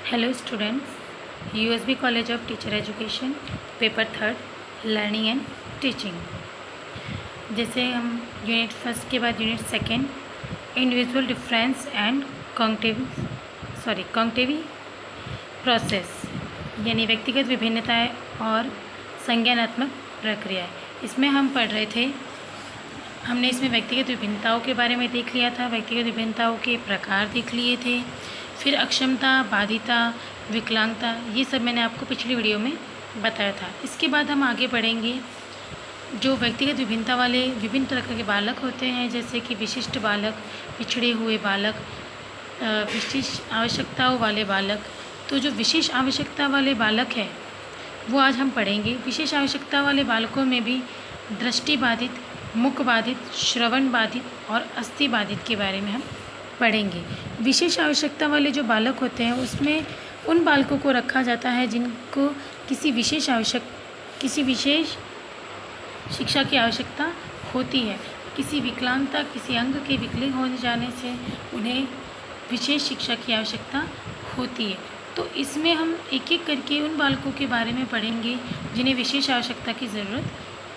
Hello students, USB college of teacher education paper 3 learning and teaching. जैसे हम unit first के बाद unit second individual difference and cognitive process यानी व्यक्तिगत विभिन्नताएं और संज्ञानात्मक प्रक्रियाएं, इसमें हम पढ़ रहे थे। हमने इसमें व्यक्तिगत विभिन्नताओं के बारे में देख लिया था, व्यक्तिगत विभिन्नताओं के प्रकार देख लिए थे, फिर अक्षमता, बाधिता, विकलांगता, ये सब मैंने आपको पिछली वीडियो में बताया था। इसके बाद हम आगे बढ़ेंगे। जो व्यक्तिगत विभिन्नता वाले विभिन्न तरह के बालक होते हैं, जैसे कि विशिष्ट बालक, पिछड़े हुए बालक, विशिष्ट आवश्यकताओं वाले बालक। तो जो विशेष आवश्यकता वाले बालक हैं वो आज हम पढ़ेंगे। विशेष आवश्यकता वाले बालकों में भी दृष्टि बाधित, मुख बाधित, श्रवण बाधित और अस्थि बाधित के बारे में हम पढ़ेंगे। विशेष आवश्यकता वाले जो बालक होते हैं उसमें उन बालकों को रखा जाता है जिनको किसी विशेष शिक्षा की आवश्यकता होती है। किसी विकलांगता, किसी अंग के विकलित हो जाने से उन्हें विशेष शिक्षा की आवश्यकता होती है। तो इसमें हम एक एक करके उन बालकों के बारे में पढ़ेंगे जिन्हें विशेष आवश्यकता की ज़रूरत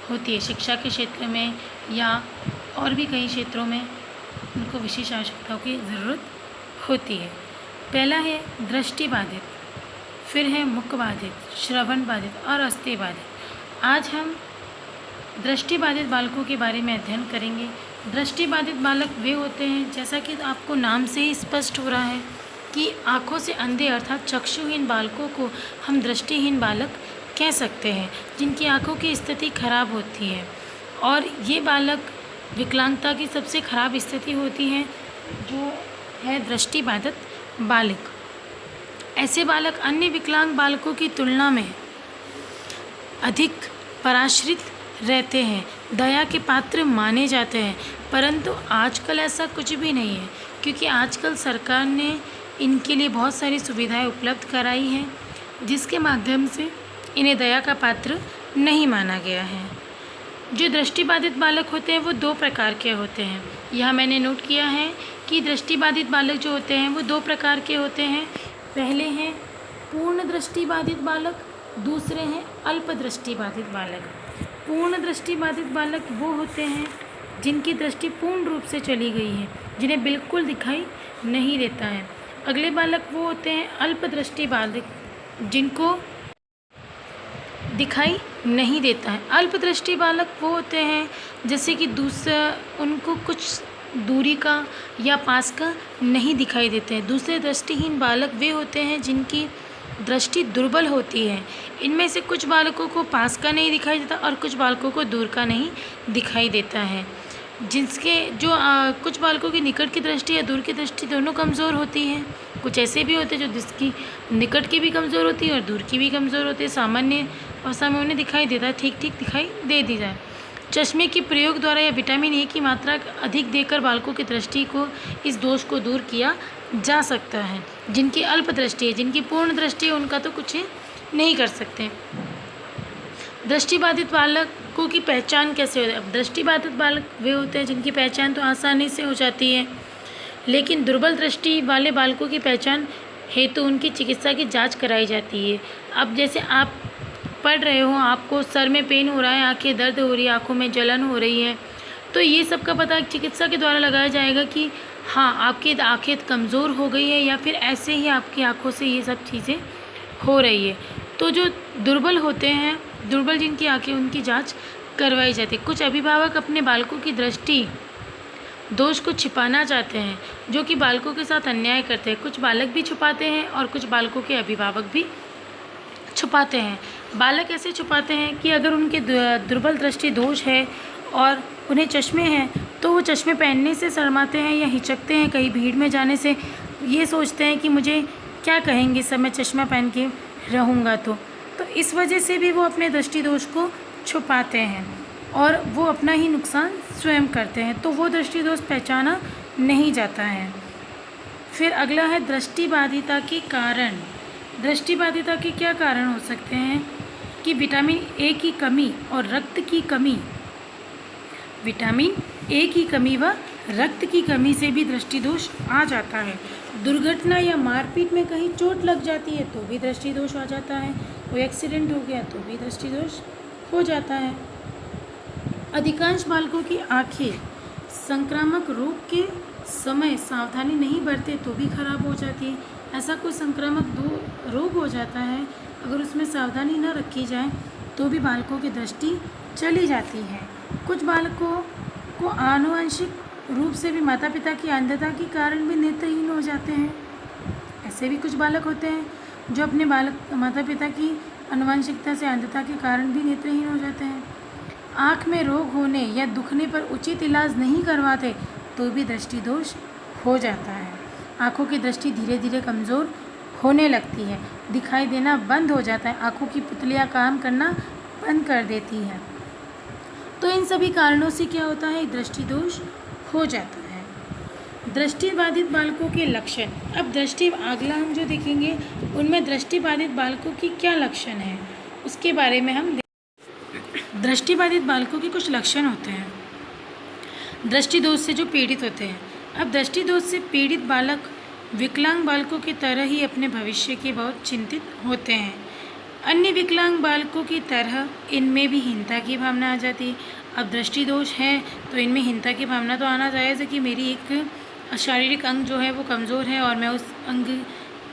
होती है। शिक्षा के क्षेत्र में या और भी कई क्षेत्रों में उनको विशेष आवश्यकताओं की ज़रूरत होती है। पहला है दृष्टि बाधित, फिर है मुख बाधित, श्रवण बाधित और अस्थि बाधित। आज हम दृष्टि बाधित बालकों के बारे में अध्ययन करेंगे। दृष्टि बाधित बालक वे होते हैं, जैसा कि आपको नाम से ही स्पष्ट हो रहा है कि आँखों से अंधे अर्थात चक्षुहीन बालकों को हम दृष्टिहीन बालक कह सकते हैं, जिनकी आँखों की स्थिति खराब होती है। और ये बालक विकलांगता की सबसे खराब स्थिति होती है, जो है दृष्टि बाधित बालक। ऐसे बालक अन्य विकलांग बालकों की तुलना में अधिक पराश्रित रहते हैं, दया के पात्र माने जाते हैं। परंतु आजकल ऐसा कुछ भी नहीं है, क्योंकि आजकल सरकार ने इनके लिए बहुत सारी सुविधाएं उपलब्ध कराई हैं, जिसके माध्यम से इन्हें दया का पात्र नहीं माना गया है। जो दृष्टिबाधित बालक होते हैं वो दो प्रकार के होते हैं। यह मैंने नोट किया है कि दृष्टिबाधित बालक जो होते हैं वो दो प्रकार के होते हैं। पहले हैं पूर्ण दृष्टिबाधित बालक, दूसरे हैं अल्प दृष्टिबाधित बालक। पूर्ण दृष्टिबाधित बालक वो होते हैं जिनकी दृष्टि पूर्ण रूप से चली गई है, जिन्हें बिल्कुल दिखाई नहीं देता है। अगले बालक वो होते हैं अल्प दृष्टि बालक, जिनको दिखाई नहीं देता है। अल्प दृष्टि बालक वो होते हैं जैसे कि उनको कुछ दूरी का या पास का नहीं दिखाई देते हैं। दूसरे दृष्टिहीन बालक वे होते हैं जिनकी दृष्टि दुर्बल होती है। इनमें से कुछ बालकों को पास का नहीं दिखाई देता और कुछ बालकों को दूर का नहीं दिखाई देता है। कुछ बालकों की निकट की दृष्टि या दूर की दृष्टि दोनों कमज़ोर होती है। कुछ ऐसे भी होते हैं जो जिसकी निकट की भी कमज़ोर होती है और दूर की भी कमज़ोर होती है। सामान्य अवस्था में उन्हें दिखाई देता है, ठीक ठीक दिखाई दे दी जाए। चश्मे के प्रयोग द्वारा या विटामिन ए की मात्रा अधिक देकर बालकों की दृष्टि को, इस दोष को दूर किया जा सकता है। जिनकी अल्प दृष्टि है, जिनकी पूर्ण दृष्टि है, उनका तो कुछ नहीं कर सकते। दृष्टिबाधित बालकों की पहचान कैसे होती है? अब दृष्टिबाधित बालक वे होते हैं जिनकी पहचान तो आसानी से हो जाती है, लेकिन दुर्बल दृष्टि वाले बालकों की पहचान हेतु उनकी चिकित्सा की जांच कराई जाती है। अब जैसे आप पढ़ रहे हो, आपको सर में पेन हो रहा है, आंखें दर्द हो रही है, आंखों में जलन हो रही है, तो ये सब का पता चिकित्सा के द्वारा लगाया जाएगा कि हाँ, आपकी आंखें कमज़ोर हो गई है या फिर ऐसे ही आपकी आंखों से ये सब चीज़ें हो रही है। तो जो दुर्बल होते हैं, दुर्बल जिनकी आंखें, उनकी जांच करवाई जाती है। कुछ अभिभावक अपने बालकों की दृष्टि दोष को छिपाना चाहते हैं, जो कि बालकों के साथ अन्याय करते हैं। कुछ बालक भी छुपाते हैं और कुछ बालकों के अभिभावक भी छुपाते हैं। बालक ऐसे छुपाते हैं कि अगर उनके दुर्बल दृष्टि दोष है और उन्हें चश्मे हैं तो वो चश्मे पहनने से शर्माते हैं या हिचकते हैं कहीं भीड़ में जाने से। ये सोचते हैं कि मुझे क्या कहेंगे सब, मैं चश्मा पहन के रहूँगा तो इस वजह से भी वो अपने दृष्टि दोष को छुपाते हैं और वो अपना ही नुकसान स्वयं करते हैं। तो वो दृष्टि दोष पहचाना नहीं जाता है। फिर अगला है दृष्टिबाधिता के कारण। दृष्टिबाधिता के क्या कारण हो सकते हैं कि विटामिन ए की कमी और रक्त की कमी, विटामिन ए की कमी व रक्त की कमी से भी दृष्टि दोष आ जाता है। दुर्घटना या मारपीट में कहीं चोट लग जाती है तो भी दृष्टि दोष आ जाता है। कोई एक्सीडेंट हो गया तो भी दृष्टि दोष हो जाता है। अधिकांश बालकों की आंखें संक्रामक रोग के समय सावधानी नहीं बरते तो भी खराब हो जाती है। ऐसा कोई संक्रामक रोग हो जाता है, अगर उसमें सावधानी न रखी जाए तो भी बालकों की दृष्टि चली जाती है। कुछ बालकों को आनुवंशिक रूप से भी माता पिता की अंधता के कारण भी नेत्रहीन हो जाते हैं। ऐसे भी कुछ बालक होते हैं जो अपने माता पिता की आनुवंशिकता से अंधता के कारण भी नेत्रहीन हो जाते हैं। आँख में रोग होने या दुखने पर उचित इलाज नहीं करवाते तो भी दृष्टि दोष हो जाता है। आँखों की दृष्टि धीरे धीरे कमज़ोर होने लगती है, दिखाई देना बंद हो जाता है, आँखों की पुतलियाँ काम करना बंद कर देती हैं। तो इन सभी कारणों से क्या होता है, दृष्टि दोष हो जाता है। दृष्टिबाधित बालकों के लक्षण। अब अगला हम जो देखेंगे उनमें दृष्टिबाधित बालकों की क्या लक्षण है उसके बारे में हम दृष्टिबाधित बालकों के कुछ लक्षण होते हैं दृष्टि दोष से जो पीड़ित होते हैं। अब दृष्टि दोष से पीड़ित बालक विकलांग बालकों की तरह ही अपने भविष्य के बहुत चिंतित होते हैं। अन्य विकलांग बालकों की तरह इनमें भी हीनता की भावना आ जाती है। अब दृष्टि दोष है तो इनमें हीनता की भावना तो आना जायज़ है कि मेरी एक शारीरिक अंग जो है वो कमज़ोर है और मैं उस अंग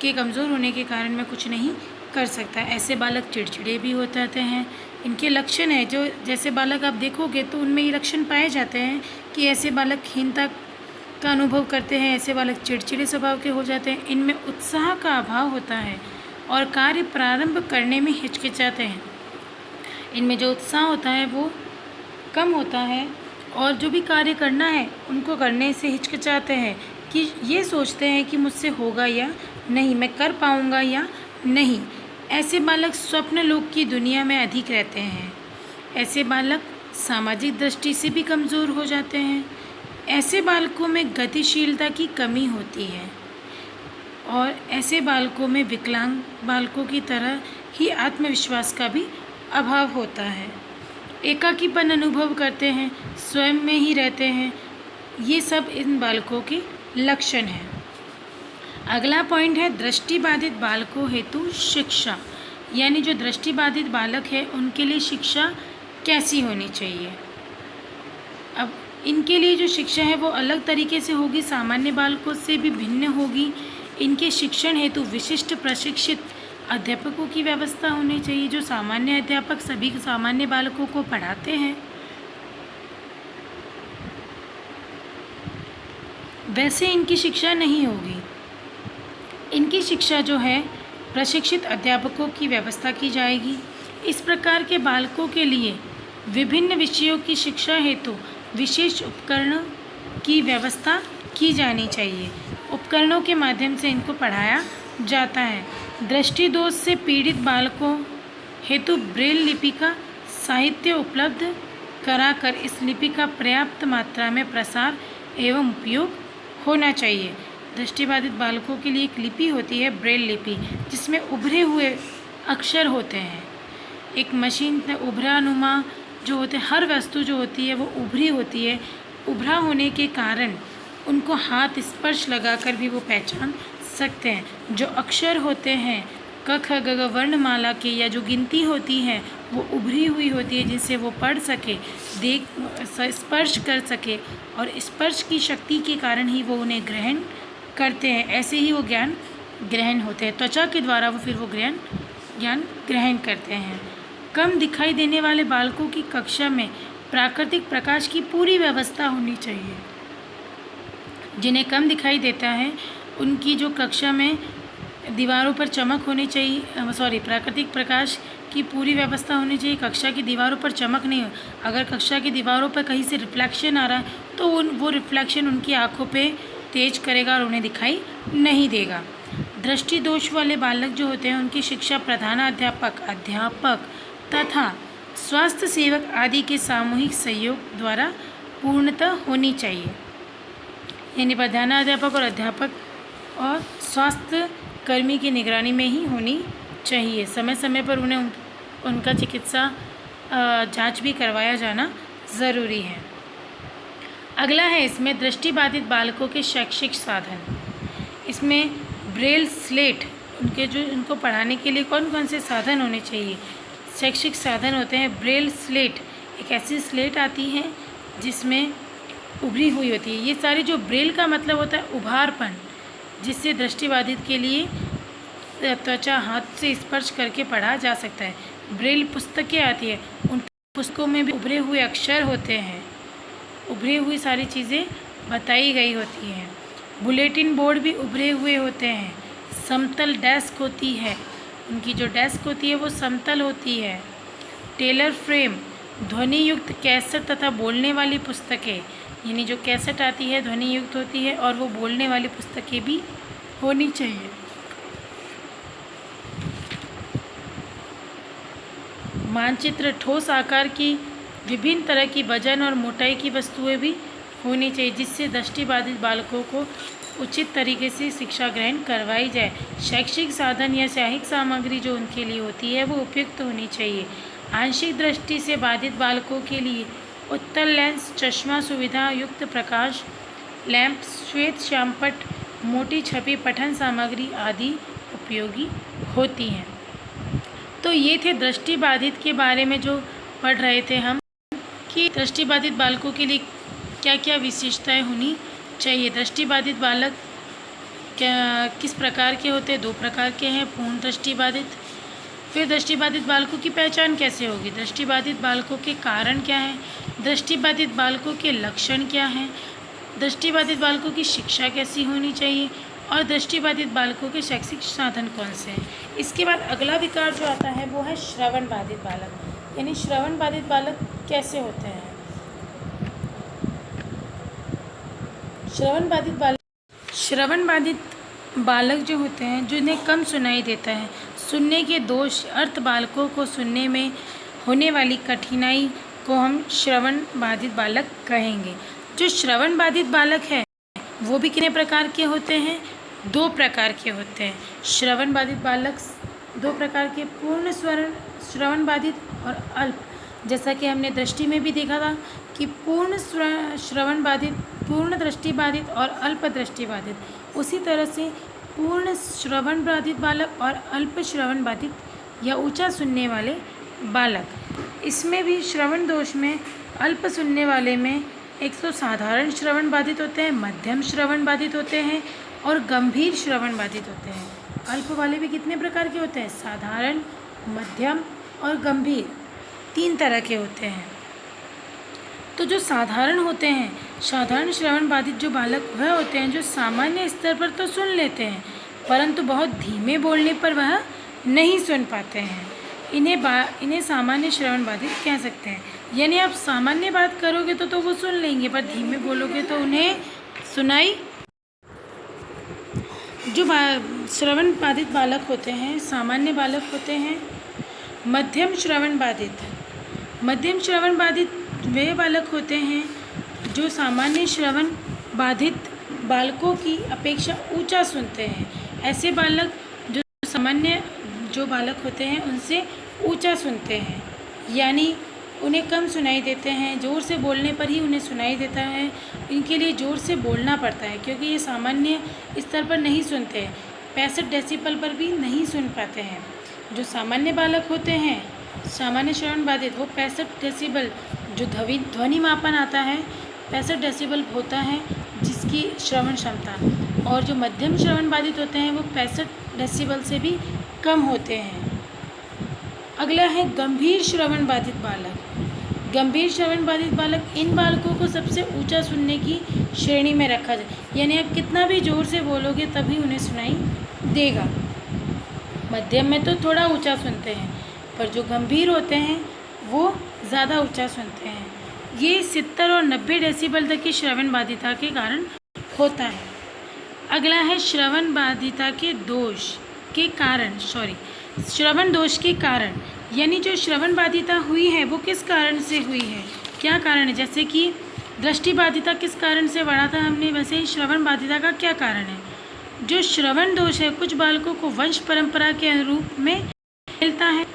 के कमज़ोर होने के कारण मैं कुछ नहीं कर सकता। ऐसे बालक चिड़चिड़े भी हो जाते हैं। इनके लक्षण है जो जैसे बालक आप देखोगे तो उनमें ये लक्षण पाए जाते हैं कि ऐसे बालक हीनता का अनुभव करते हैं, ऐसे बालक चिड़चिड़े स्वभाव के हो जाते हैं। इनमें उत्साह का अभाव होता है और कार्य प्रारंभ करने में हिचकिचाते हैं। इनमें जो उत्साह होता है वो कम होता है और जो भी कार्य करना है उनको करने से हिचकिचाते हैं कि ये सोचते हैं कि मुझसे होगा या नहीं, मैं कर पाऊँगा या नहीं। ऐसे बालक स्वप्न लोक की दुनिया में अधिक रहते हैं। ऐसे बालक सामाजिक दृष्टि से भी कमज़ोर हो जाते हैं। ऐसे बालकों में गतिशीलता की कमी होती है और ऐसे बालकों में विकलांग बालकों की तरह ही आत्मविश्वास का भी अभाव होता है। एकाकीपन अनुभव करते हैं, स्वयं में ही रहते हैं। ये सब इन बालकों के लक्षण हैं। अगला पॉइंट है दृष्टिबाधित बालकों हेतु शिक्षा, यानी जो दृष्टिबाधित बालक है उनके लिए शिक्षा कैसी होनी चाहिए। अब इनके लिए जो शिक्षा है वो अलग तरीके से होगी, सामान्य बालकों से भी भिन्न होगी। इनके शिक्षण हेतु विशिष्ट प्रशिक्षित अध्यापकों की व्यवस्था होनी चाहिए, जो सामान्य अध्यापक सभी सामान्य बालकों को पढ़ाते हैं। वैसे इनकी शिक्षा नहीं होगी। इनकी शिक्षा जो है प्रशिक्षित अध्यापकों की व्यवस्था की जाएगी। इस प्रकार के बालकों के लिए विभिन्न विषयों की शिक्षा हेतु विशेष उपकरणों की व्यवस्था की जानी चाहिए। उपकरणों के माध्यम से इनको पढ़ाया जाता है। दृष्टि दोष से पीड़ित बालकों हेतु ब्रेल लिपि का साहित्य उपलब्ध कराकर इस लिपि का पर्याप्त मात्रा में प्रसार एवं उपयोग होना चाहिए। दृष्टिबाधित बालकों के लिए एक लिपि होती है ब्रेल लिपि, जिसमें उभरे हुए अक्षर होते हैं। एक मशीन उभरानुमा जो होते हैं, हर वस्तु जो होती है वो उभरी होती है। उभरा होने के कारण उनको हाथ स्पर्श लगाकर भी वो पहचान सकते हैं। जो अक्षर होते हैं क ख ग घ वर्णमाला के या जो गिनती होती है वो उभरी हुई होती है, जिनसे वो पढ़ सके, देख स्पर्श कर सके और स्पर्श की शक्ति के कारण ही वो उन्हें ग्रहण करते हैं। ऐसे ही वो ज्ञान ग्रहण होते हैं। त्वचा के द्वारा वो फिर वो ज्ञान ग्रहण करते हैं। कम दिखाई देने वाले बालकों की कक्षा में प्राकृतिक प्रकाश की पूरी व्यवस्था होनी चाहिए। जिन्हें कम दिखाई देता है उनकी जो कक्षा में दीवारों पर चमक होनी चाहिए, प्राकृतिक प्रकाश की पूरी व्यवस्था होनी चाहिए। कक्षा की दीवारों पर चमक नहीं हो, अगर कक्षा की दीवारों पर कहीं से रिफ्लेक्शन आ रहा है तो वो रिफ्लेक्शन उनकी आँखों पे तेज करेगा और उन्हें दिखाई नहीं देगा। दृष्टि दोष वाले बालक जो होते हैं उनकी शिक्षा अध्यापक तथा स्वास्थ्य सेवक आदि के सामूहिक सहयोग द्वारा पूर्णतः होनी चाहिए। यानी प्रधानाध्यापक और अध्यापक और स्वास्थ्य कर्मी की निगरानी में ही होनी चाहिए। समय समय पर उन्हें उनका चिकित्सा जांच भी करवाया जाना ज़रूरी है। अगला है इसमें दृष्टिबाधित बालकों के शैक्षिक साधन। इसमें ब्रेल स्लेट, उनको पढ़ाने के लिए कौन कौन से साधन होने चाहिए? शैक्षिक साधन होते हैं ब्रेल स्लेट, एक ऐसी स्लेट आती है जिसमें उभरी हुई होती है। ये सारी जो ब्रेल का मतलब होता है उभारपन, जिससे दृष्टिबाधित के लिए त्वचा हाथ से स्पर्श करके पढ़ा जा सकता है। ब्रेल पुस्तकें आती है, उन पुस्तकों में भी उभरे हुए अक्षर होते हैं, उभरी हुई सारी चीज़ें बताई गई होती हैं। बुलेटिन बोर्ड भी उभरे हुए होते हैं। समतल डेस्क होती है, उनकी जो डेस्क होती है वो समतल होती है। टेलर फ्रेम, ध्वनि युक्त कैसेट तथा बोलने वाली पुस्तकें, यानी जो कैसेट आती है ध्वनि युक्त होती है और वो बोलने वाली पुस्तकें भी होनी चाहिए। मानचित्र, ठोस आकार की विभिन्न तरह की वजन और मोटाई की वस्तुएं भी होनी चाहिए, जिससे दृष्टिबाधित बालकों को उचित तरीके से शिक्षा ग्रहण करवाई जाए। शैक्षिक साधन या शैक्षिक सामग्री जो उनके लिए होती है वो उपयुक्त होनी चाहिए। आंशिक दृष्टि से बाधित बालकों के लिए उत्तल लेंस, चश्मा, सुविधा युक्त प्रकाश लैंप, श्वेत श्यामपट्ट, मोटी छपी पठन सामग्री आदि उपयोगी होती हैं। तो ये थे दृष्टिबाधित के बारे में जो पढ़ रहे थे हम, कि दृष्टिबाधित बालकों के लिए क्या क्या विशेषताएं होनी चाहिए। दृष्टिबाधित बालक क्या किस प्रकार के होते हैं? 2 प्रकार के हैं, पूर्ण दृष्टिबाधित। फिर दृष्टिबाधित बालकों की पहचान कैसे होगी? दृष्टिबाधित बालकों के कारण क्या हैं? दृष्टिबाधित बालकों के लक्षण क्या हैं? दृष्टिबाधित बालकों की शिक्षा कैसी होनी चाहिए? और दृष्टिबाधित बालकों के शैक्षिक साधन कौन से हैं? इसके बाद अगला विकार जो आता है वो है श्रवण बाधित बालक, यानी श्रवण बाधित बालक कैसे होते हैं? श्रवण बाधित बालक जो होते हैं, जिन्हें कम सुनाई देता है, सुनने के दोष, अर्थ बालकों को सुनने में होने वाली कठिनाई को हम श्रवण बाधित बालक कहेंगे। जो श्रवण बाधित बालक है वो भी कितने प्रकार के होते हैं? 2 प्रकार के होते हैं। श्रवण बाधित बालक 2 प्रकार के, पूर्ण श्रवण बाधित और अल्प। जैसा कि हमने दृष्टि में भी देखा था कि पूर्ण श्रवण बाधित, पूर्ण दृष्टि बाधित और अल्प दृष्टि बाधित। उसी तरह से पूर्ण श्रवण बाधित बालक और अल्प श्रवण बाधित या ऊंचा सुनने वाले बालक। इसमें भी श्रवण दोष में अल्प सुनने वाले में एक तो साधारण श्रवण बाधित होते हैं, मध्यम श्रवण बाधित होते हैं और गंभीर श्रवण बाधित होते हैं। अल्प वाले भी कितने प्रकार के होते हैं? साधारण, मध्यम और गंभीर, 3 तरह के होते हैं। तो जो साधारण होते हैं, साधारण श्रवण बाधित जो बालक वह होते हैं जो सामान्य स्तर पर तो सुन लेते हैं, परंतु बहुत धीमे बोलने पर वह नहीं सुन पाते हैं। इन्हें सामान्य श्रवण बाधित कह सकते हैं। यानी आप सामान्य बात करोगे तो वो सुन लेंगे, पर धीमे बोलोगे तो उन्हें सुनाई। जो श्रवण बाधित बालक होते हैं, सामान्य बालक होते हैं। मध्यम श्रवण बाधित, मध्यम श्रवण बाधित वे बालक होते हैं जो सामान्य श्रवण बाधित बालकों की अपेक्षा ऊंचा सुनते हैं। ऐसे बालक जो सामान्य जो बालक होते हैं उनसे ऊंचा सुनते हैं, यानी उन्हें कम सुनाई देते हैं, ज़ोर से बोलने पर ही उन्हें सुनाई देता है। इनके लिए ज़ोर से बोलना पड़ता है क्योंकि ये सामान्य स्तर पर नहीं सुनते हैं, 65 डेसिबल पर भी नहीं सुन पाते हैं। जो सामान्य बालक होते हैं, सामान्य श्रवण बाधित, वो 65 डेसिबल जो ध्वनि मापन आता है 65 डेसिबल होता है जिसकी श्रवण क्षमता। और जो मध्यम श्रवण बाधित होते हैं वो 65 डेसिबल से भी कम होते हैं। अगला है गंभीर श्रवण बाधित बालक। गंभीर श्रवण बाधित बालक, इन बालकों को सबसे ऊंचा सुनने की श्रेणी में रखा जाए, यानी आप कितना भी ज़ोर से बोलोगे तभी उन्हें सुनाई देगा। मध्यम में तो थोड़ा ऊंचा सुनते हैं, पर जो गंभीर होते हैं वो ज़्यादा ऊंचा सुनते हैं। ये 70 और 90 डेसिबल तक की श्रवण बाधिता के कारण होता है। अगला है श्रवण बाधिता के दोष के कारण, श्रवण दोष के कारण, यानी जो श्रवण बाधिता हुई है वो किस कारण से हुई है, क्या कारण है। जैसे कि दृष्टि बाधिता किस कारण से बढ़ा था हमने, वैसे ही श्रवण बाधिता का क्या कारण है। जो श्रवण दोष है कुछ बालकों को वंश परंपरा के अनुरूप में मिलता है।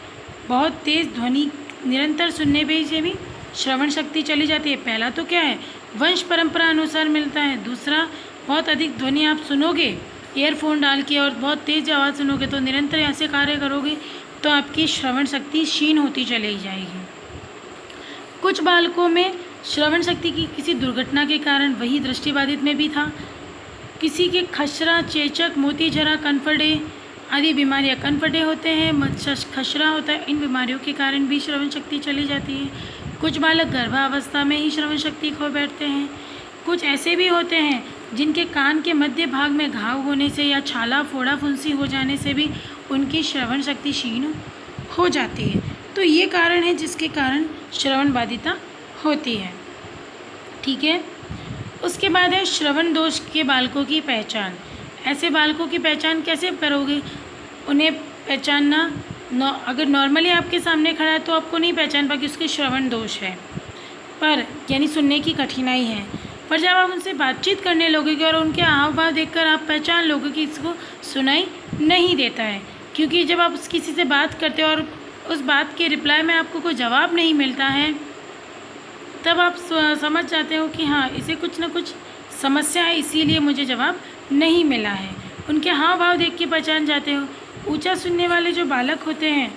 बहुत तेज़ ध्वनि निरंतर सुनने पे से भी श्रवण शक्ति चली जाती है। पहला तो क्या है, वंश परंपरा अनुसार मिलता है। दूसरा, बहुत अधिक ध्वनि आप सुनोगे ईयरफोन डाल के और बहुत तेज़ आवाज़ सुनोगे, तो निरंतर ऐसे कार्य करोगे तो आपकी श्रवण शक्ति क्षीण होती चली जाएगी। कुछ बालकों में श्रवण शक्ति की किसी दुर्घटना के कारण, वही दृष्टिबाधित में भी था, किसी के खसरा, चेचक, मोतीझरा, कनफड़े आदि बीमारियां, कनफड़े होते हैं, खसरा होता है, इन बीमारियों के कारण भी श्रवण शक्ति चली जाती है। कुछ बालक गर्भावस्था में ही श्रवण शक्ति खो बैठते हैं। कुछ ऐसे भी होते हैं जिनके कान के मध्य भाग में घाव होने से या छाला, फोड़ा, फुंसी हो जाने से भी उनकी श्रवण शक्ति क्षीण हो जाती है। तो ये कारण है जिसके कारण श्रवण बाधिता होती है। ठीक है। उसके बाद है श्रवण दोष के बालकों की पहचान। ऐसे बालकों की पहचान कैसे करोगे? उन्हें पहचानना, अगर नॉर्मली आपके सामने खड़ा है तो आपको नहीं पहचान पाएगी उसके श्रवण दोष है, पर यानी सुनने की कठिनाई है। पर जब आप उनसे बातचीत करने लगोगे और उनके हाव भाव देखकर आप पहचान लोगे कि इसको सुनाई नहीं देता है, क्योंकि जब आप किसी से बात करते हो और उस बात के रिप्लाई में आपको कोई जवाब नहीं मिलता है, तब आप समझ जाते हो कि हाँ, इसे कुछ ना कुछ समस्या है, इसीलिए मुझे जवाब नहीं मिला है। उनके हाव भाव देख के पहचान जाते हो। ऊंचा सुनने वाले जो बालक होते हैं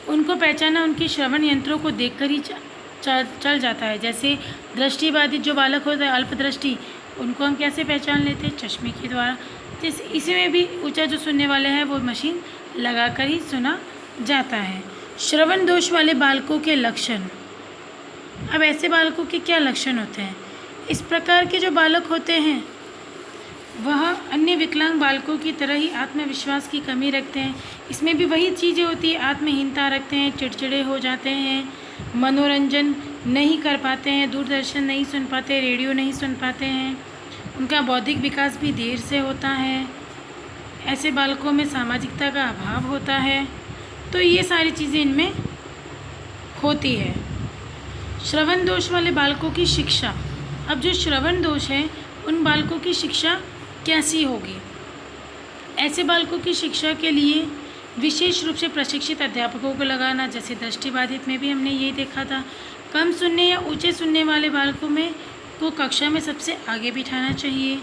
उनको पहचाना उनके श्रवण यंत्रों को देखकर ही चल जाता है। जैसे दृष्टिबाधित जो बालक होता है, अल्पदृष्टि, उनको हम कैसे पहचान लेते हैं? चश्मे के द्वारा। जैसे इसमें भी ऊंचा जो सुनने वाले हैं वो मशीन लगाकर ही सुना जाता है। श्रवण दोष वाले बालकों के लक्षण। अब ऐसे बालकों के क्या लक्षण होते हैं? इस प्रकार के जो बालक होते हैं वह अन्य विकलांग बालकों की तरह ही आत्मविश्वास की कमी रखते हैं। इसमें भी वही चीज़ें होती है, आत्महीनता रखते हैं, चिड़चिड़े हो जाते हैं, मनोरंजन नहीं कर पाते हैं, दूरदर्शन नहीं सुन पाते, रेडियो नहीं सुन पाते हैं, उनका बौद्धिक विकास भी देर से होता है। ऐसे बालकों में सामाजिकता का अभाव होता है। तो ये सारी चीज़ें इनमें होती है। श्रवण दोष वाले बालकों की शिक्षा। अब जो श्रवण दोष है उन बालकों की शिक्षा कैसी होगी? ऐसे बालकों की शिक्षा के लिए विशेष रूप से प्रशिक्षित अध्यापकों को लगाना। जैसे दृष्टिबाधित में भी हमने ये देखा था। कम सुनने या ऊंचे सुनने वाले बालकों में को कक्षा में सबसे आगे बिठाना चाहिए।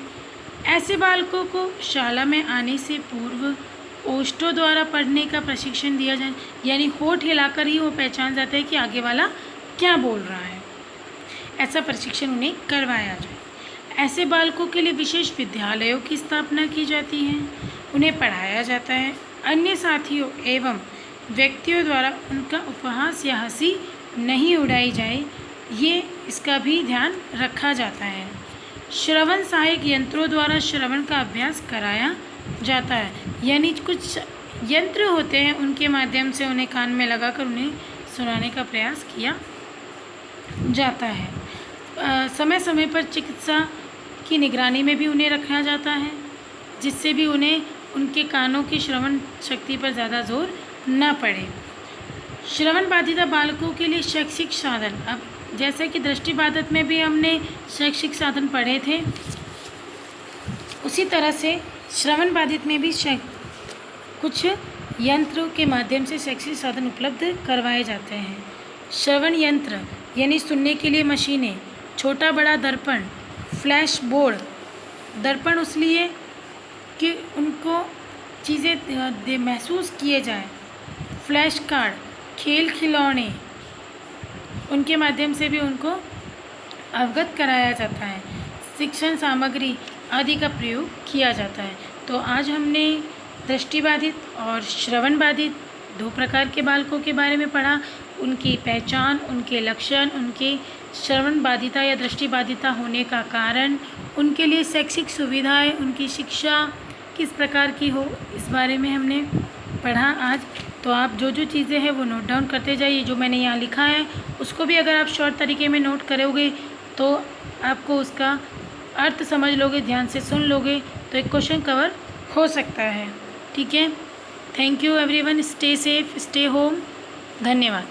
ऐसे बालकों को शाला में आने से पूर्व ओष्ठों द्वारा पढ़ने का प्रशिक्षण दिया जाए, यानी होठ हिलाकर ही वो पहचान जाता है कि आगे वाला क्या बोल रहा है। ऐसा प्रशिक्षण उन्हें करवाया जाए। ऐसे बालकों के लिए विशेष विद्यालयों की स्थापना की जाती है, उन्हें पढ़ाया जाता है। अन्य साथियों एवं व्यक्तियों द्वारा उनका उपहास या हंसी नहीं उड़ाई जाए, ये इसका भी ध्यान रखा जाता है। श्रवण सहायक यंत्रों द्वारा श्रवण का अभ्यास कराया जाता है, यानी कुछ यंत्र होते हैं उनके माध्यम से उन्हें कान में लगाकर उन्हें सुनाने का प्रयास किया जाता है। समय समय पर चिकित्सा की निगरानी में भी उन्हें रखा जाता है, जिससे भी उन्हें उनके कानों की श्रवण शक्ति पर ज़्यादा जोर न पड़े। श्रवण बाधिता बालकों के लिए शैक्षिक साधन। अब जैसे कि दृष्टिबाधित में भी हमने शैक्षिक साधन पढ़े थे, उसी तरह से श्रवण बाधित में भी कुछ यंत्रों के माध्यम से शैक्षिक साधन उपलब्ध करवाए जाते हैं। श्रवण यंत्र यानी सुनने के लिए मशीनें, छोटा बड़ा दर्पण, फ्लैश बोर्ड। दर्पण इसलिए कि उनको चीज़ें महसूस किए जाए। फ्लैश कार्ड, खेल खिलौने, उनके माध्यम से भी उनको अवगत कराया जाता है। शिक्षण सामग्री आदि का प्रयोग किया जाता है। तो आज हमने दृष्टिबाधित और श्रवण बाधित दो प्रकार के बालकों के बारे में पढ़ा, उनकी पहचान, उनके लक्षण, उनके श्रवण बाधिता या दृष्टिबाधिता होने का कारण, उनके लिए शैक्षिक सुविधाएं, उनकी शिक्षा किस प्रकार की हो, इस बारे में हमने पढ़ा आज। तो आप जो जो चीज़ें हैं वो नोट डाउन करते जाइए। जो मैंने यहाँ लिखा है उसको भी अगर आप शॉर्ट तरीके में नोट करोगे तो आपको उसका अर्थ समझ लोगे, ध्यान से सुन लोगे तो एक क्वेश्चन कवर हो सकता है। ठीक है। Thank you everyone. Stay safe, stay home. धन्यवाद।